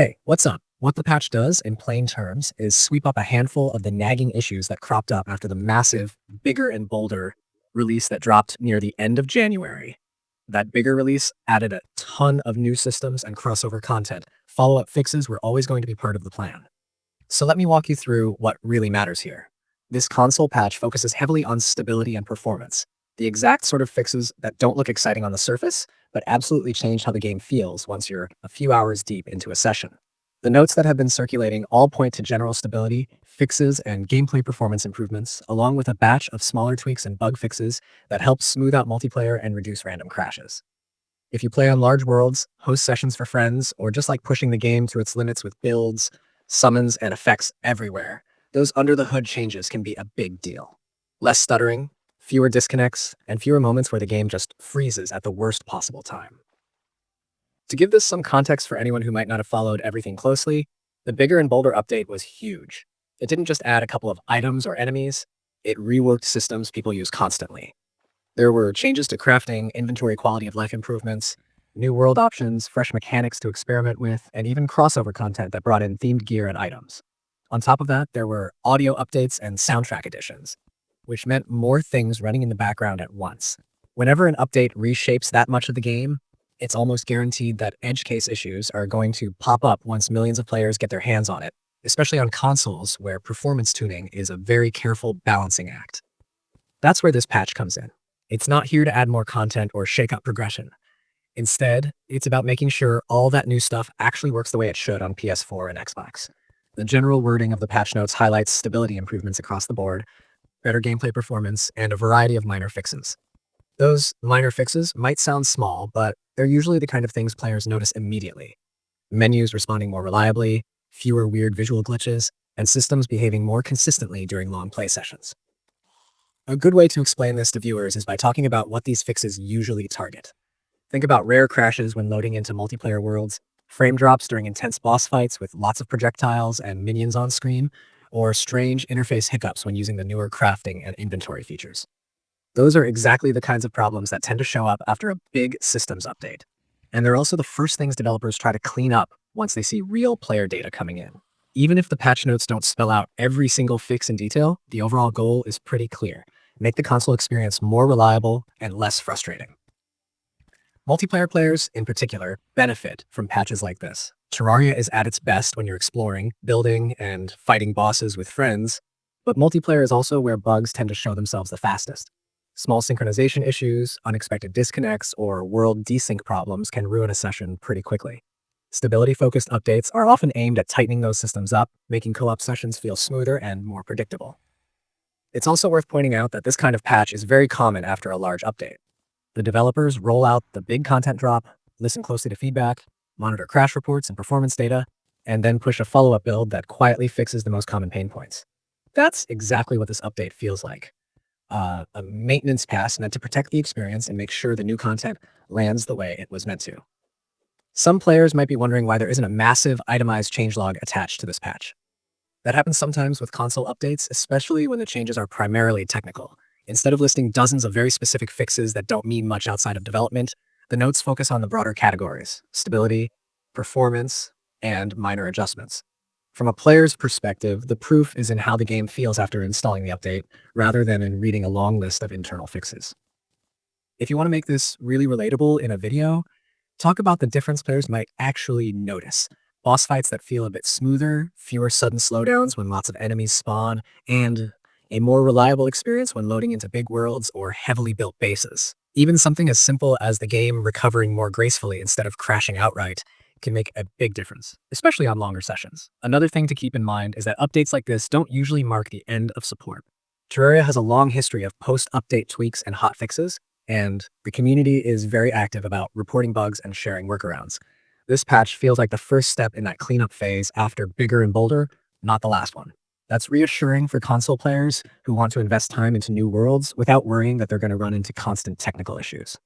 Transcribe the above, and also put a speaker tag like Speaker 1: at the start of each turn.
Speaker 1: Hey, what's up? What the patch does, in plain terms, is sweep up a handful of the nagging issues that cropped up after the massive, bigger and bolder release that dropped near the end of January. That bigger release added a ton of new systems and crossover content. Follow-up fixes were always going to be part of the plan. So let me walk you through what really matters here. This console patch focuses heavily on stability and performance, the exact sort of fixes that don't look exciting on the surface, but absolutely change how the game feels once you're a few hours deep into a session. The notes that have been circulating all point to general stability, fixes, and gameplay performance improvements, along with a batch of smaller tweaks and bug fixes that help smooth out multiplayer and reduce random crashes. If you play on large worlds, host sessions for friends, or just like pushing the game to its limits with builds, summons, and effects everywhere, those under-the-hood changes can be a big deal. Less stuttering, fewer disconnects, and fewer moments where the game just freezes at the worst possible time. To give this some context for anyone who might not have followed everything closely, the bigger and bolder update was huge. It didn't just add a couple of items or enemies, it reworked systems people use constantly. There were changes to crafting, inventory quality of life improvements, new world options, fresh mechanics to experiment with, and even crossover content that brought in themed gear and items. On top of that, there were audio updates and soundtrack additions, which meant more things running in the background at once. Whenever an update reshapes that much of the game, it's almost guaranteed that edge case issues are going to pop up once millions of players get their hands on it, especially on consoles where performance tuning is a very careful balancing act. That's where this patch comes in. It's not here to add more content or shake up progression. Instead, it's about making sure all that new stuff actually works the way it should on PS4 and Xbox. The general wording of the patch notes highlights stability improvements across the board, better gameplay performance, and a variety of minor fixes. Those minor fixes might sound small, but they're usually the kind of things players notice immediately. Menus responding more reliably, fewer weird visual glitches, and systems behaving more consistently during long play sessions. A good way to explain this to viewers is by talking about what these fixes usually target. Think about rare crashes when loading into multiplayer worlds, frame drops during intense boss fights with lots of projectiles and minions on screen, or strange interface hiccups when using the newer crafting and inventory features. Those are exactly the kinds of problems that tend to show up after a big systems update. And they're also the first things developers try to clean up once they see real player data coming in. Even if the patch notes don't spell out every single fix in detail, the overall goal is pretty clear. Make the console experience more reliable and less frustrating. Multiplayer players, in particular, benefit from patches like this. Terraria is at its best when you're exploring, building, and fighting bosses with friends, but multiplayer is also where bugs tend to show themselves the fastest. Small synchronization issues, unexpected disconnects, or world desync problems can ruin a session pretty quickly. Stability-focused updates are often aimed at tightening those systems up, making co-op sessions feel smoother and more predictable. It's also worth pointing out that this kind of patch is very common after a large update. The developers roll out the big content drop, listen closely to feedback, monitor crash reports and performance data, and then push a follow-up build that quietly fixes the most common pain points. That's exactly what this update feels like. A maintenance pass meant to protect the experience and make sure the new content lands the way it was meant to. Some players might be wondering why there isn't a massive itemized changelog attached to this patch. That happens sometimes with console updates, especially when the changes are primarily technical. Instead of listing dozens of very specific fixes that don't mean much outside of development, the notes focus on the broader categories: stability, performance, and minor adjustments. From a player's perspective, the proof is in how the game feels after installing the update, rather than in reading a long list of internal fixes. If you want to make this really relatable in a video, talk about the difference players might actually notice. Boss fights that feel a bit smoother, fewer sudden slowdowns when lots of enemies spawn, and a more reliable experience when loading into big worlds or heavily built bases. Even something as simple as the game recovering more gracefully instead of crashing outright can make a big difference, especially on longer sessions. Another thing to keep in mind is that updates like this don't usually mark the end of support. Terraria has a long history of post-update tweaks and hot fixes, and the community is very active about reporting bugs and sharing workarounds. This patch feels like the first step in that cleanup phase after bigger and bolder, not the last one. That's reassuring for console players who want to invest time into new worlds without worrying that they're going to run into constant technical issues.